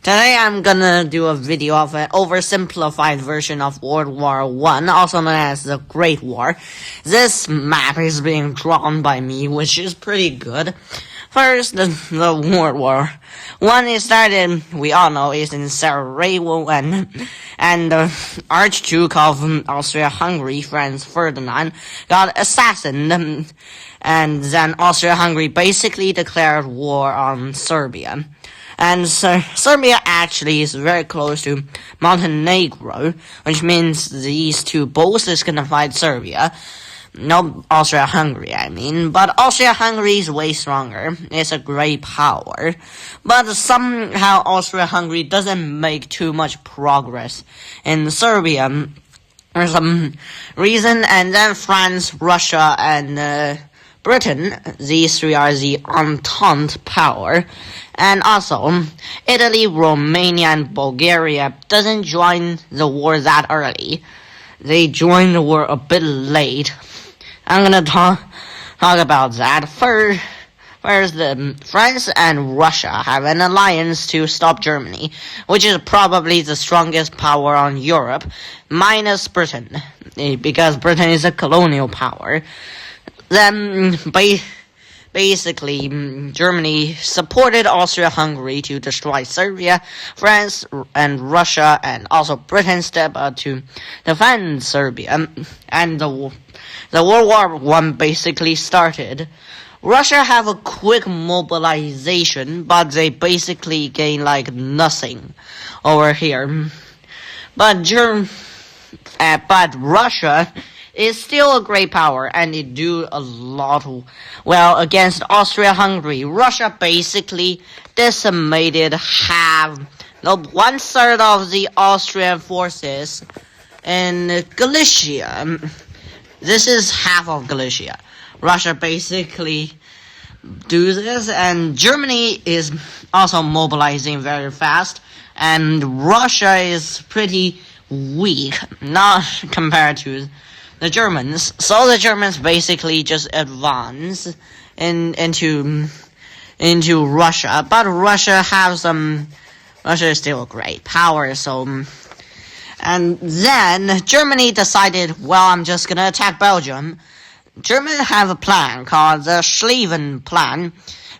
Today I'm gonna do a video of an oversimplified version of World War I, also known as the Great War. This map is being drawn by me, which is pretty good. First, the World War I started, we all know, is in Sarajevo, and the Archduke of Austria-Hungary, Franz Ferdinand, got assassinated, and then Austria-Hungary basically declared war on Serbia. And Serbia actually is very close to Montenegro, which means these two both is gonna fight Serbia. No, Austria-Hungary, I mean. But Austria-Hungary is way stronger. It's a great power. But somehow Austria-Hungary doesn't make too much progress in Serbia for some reason. And then France, Russia, and Britain, these three are the Entente power. And also, Italy, Romania, and Bulgaria doesn't join the war that early. They joined the war a bit late. I'm gonna talk about that. First, France and Russia have an alliance to stop Germany, which is probably the strongest power on Europe, minus Britain, because Britain is a colonial power. Then, basically, Germany supported Austria-Hungary to destroy Serbia. France and Russia and also Britain stepped up to defend Serbia. And the World War I basically started. Russia have a quick mobilization, but they basically gain like nothing over here. But Russia is still a great power, and they do a lot well against Austria-Hungary. Russia basically decimated one-third of the Austrian forces in Galicia. This is half of Galicia. Russia basically do this, and Germany is also mobilizing very fast, and Russia is pretty weak, not compared to the Germans. So the Germans basically just advance into Russia, but Russia is still a great power, so. And then Germany decided, well, I'm just gonna attack Belgium. Germany have a plan called the Schlieffen Plan,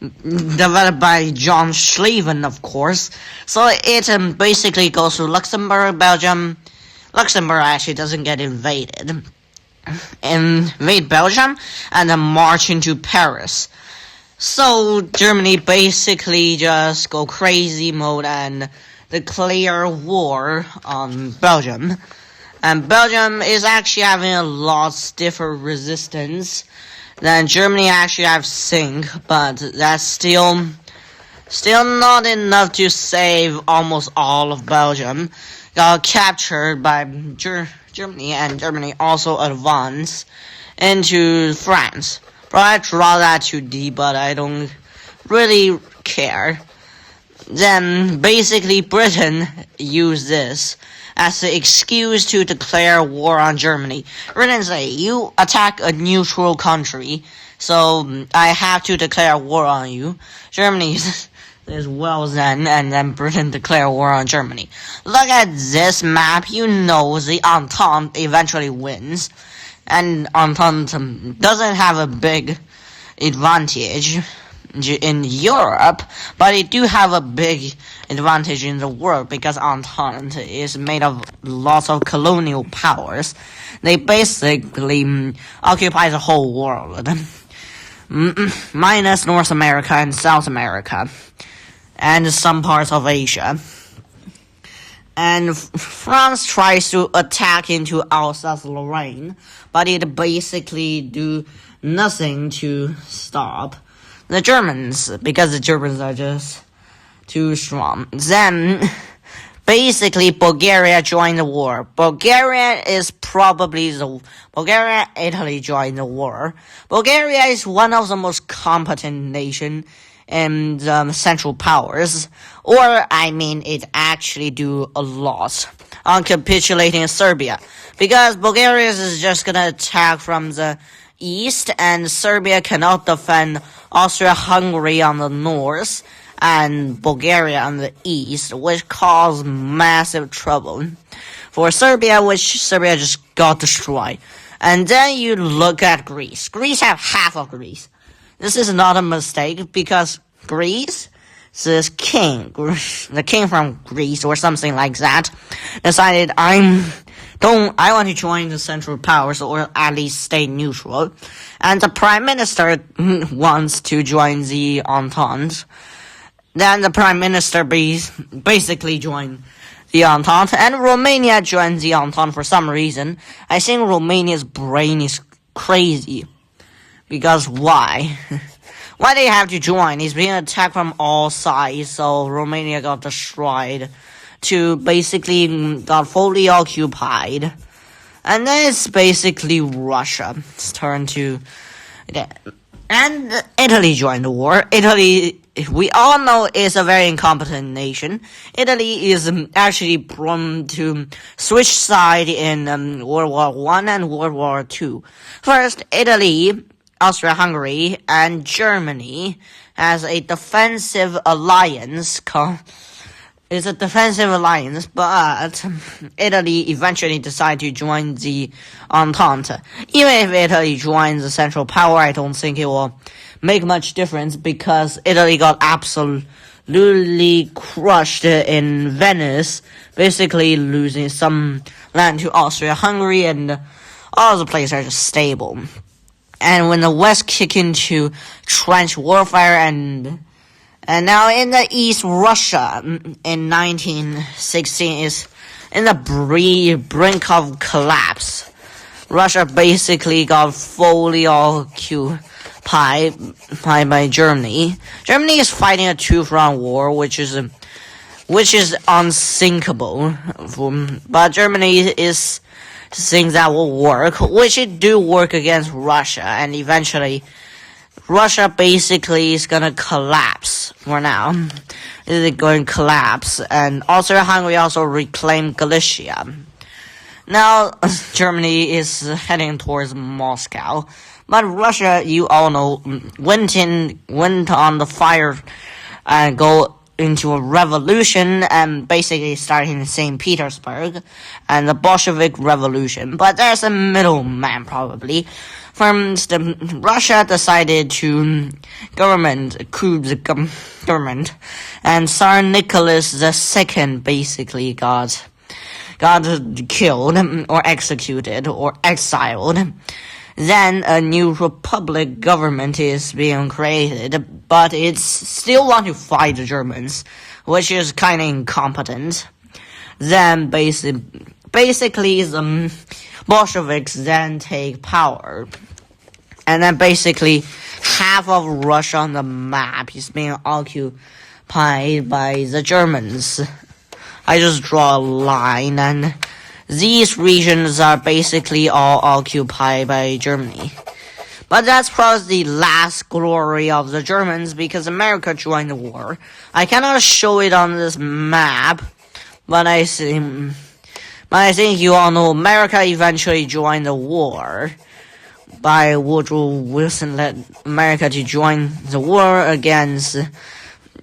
developed by John Schlieffen, of course. So it basically goes to Luxembourg, Belgium. Luxembourg actually doesn't get invade Belgium, and then march into Paris. So Germany basically just go crazy mode and declare war on Belgium. And Belgium is actually having a lot stiffer resistance than Germany actually have think, but that's still not enough to save almost all of Belgium. Got captured by Germany, and Germany also advanced into France. Probably I draw that too deep, but I don't really care. Then basically Britain used this as the excuse to declare war on Germany. Britain say, you attack a neutral country, so I have to declare war on you. Germany as well then, and then Britain declare war on Germany. Look at this map, you know the Entente eventually wins. And Entente doesn't have a big advantage in Europe, but it do have a big advantage in the world because Entente is made of lots of colonial powers. They basically occupy the whole world, minus North America and South America, and some parts of Asia. And France tries to attack into Alsace-Lorraine, but it basically do nothing to stop the Germans, because the Germans are just too strong. Then, basically, Bulgaria joined the war. Italy joined the war. Bulgaria is one of the most competent nations in Central Powers. Or, I mean, it actually do a lot on capitulating Serbia. Because Bulgaria is just gonna attack from the east, and Serbia cannot defend Austria-Hungary on the north, and Bulgaria on the east, which caused massive trouble for Serbia, which Serbia just got destroyed. And then you look at Greece. Greece have half of Greece. This is not a mistake because Greece, this king, the king from Greece or something like that, decided I want to join the Central Powers or at least stay neutral. And the Prime Minister wants to join the Entente. Then the Prime Minister basically joined the Entente, and Romania joined the Entente for some reason. I think Romania's brain is crazy. Because why? Why they have to join? He's being attacked from all sides, so Romania got destroyed to basically got fully occupied. And then it's basically Russia's turn to... And Italy joined the war. Italy, we all know, is a very incompetent nation. Italy is actually prone to switch side in World War I and World War II. First, Italy, Austria-Hungary, and Germany has a defensive alliance It's a defensive alliance, but Italy eventually decided to join the Entente. Even if Italy joins the Central Power, I don't think it will make much difference because Italy got absolutely crushed in Venice, basically losing some land to Austria-Hungary, and all the places are just stable. And when the West kick into trench warfare and now in the East, Russia in 1916 is in the brink of collapse. Russia basically got fully occupied by Germany. Germany is fighting a two-front war, which is unsinkable. But Germany is thinks that will work, which it do work against Russia, and eventually Russia basically is gonna collapse for now. It's going to collapse, and Austria-Hungary also reclaimed Galicia. Now, Germany is heading towards Moscow, but Russia, you all know, went on the fire and go into a revolution and basically starting in St. Petersburg and the Bolshevik Revolution. But there's a middleman probably. First, Russia decided to coup the government, and Tsar Nicholas II basically got killed or executed or exiled. Then a new republic government is being created, but it's still want to fight the Germans, which is kind of incompetent. Then basically the Bolsheviks then take power, and then basically half of Russia on the map is being occupied by the Germans. I just draw a line, and these regions are basically all occupied by Germany. But that's probably the last glory of the Germans because America joined the war. I cannot show it on this map, but I think you all know America eventually joined the war. By Woodrow Wilson led America to join the war against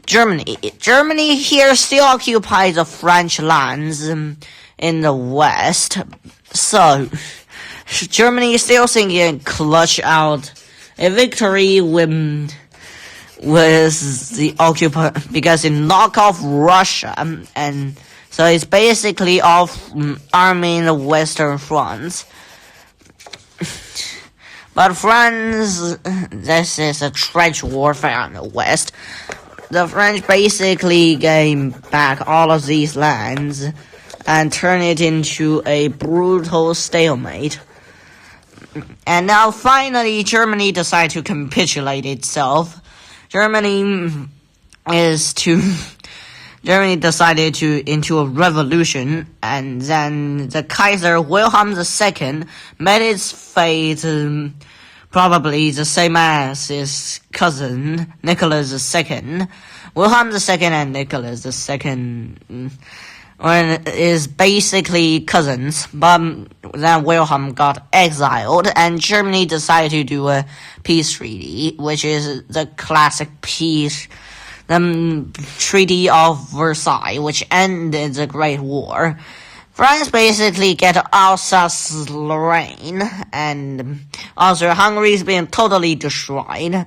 Germany. Germany here still occupies the French lands in the West. So, Germany is still thinking clutch out a victory with the occupy because it knocked off Russia, and so it's basically off arming the Western Front. But France, this is a trench warfare on the West. The French basically gain back all of these lands and turn it into a brutal stalemate. And now finally Germany decided to capitulate itself. Germany decided into a revolution, and then the Kaiser Wilhelm II met its fate probably the same as his cousin Nicholas II. Wilhelm II and Nicholas II is basically cousins, but then Wilhelm got exiled, and Germany decided to do a peace treaty, which is the classic peace Treaty of Versailles, which ended the Great War. France basically get Alsace-Lorraine, and Austria-Hungary is being totally destroyed.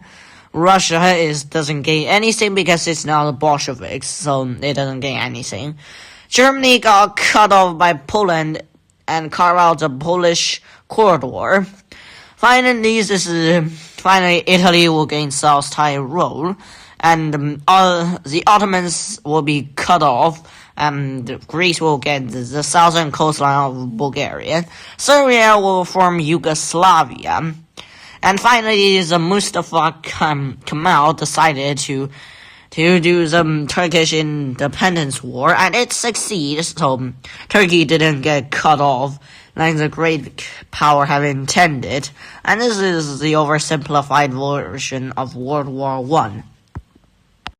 Russia doesn't gain anything because it's now the Bolsheviks, so it doesn't gain anything. Germany got cut off by Poland and carved out the Polish corridor. Finally, Italy will gain South Tyrol, and the Ottomans will be cut off, and Greece will get the southern coastline of Bulgaria. Serbia will form Yugoslavia. And finally, the Mustafa Kemal decided to do the Turkish independence war, and it succeeded, so Turkey didn't get cut off like the great power had intended. And this is the oversimplified version of World War I.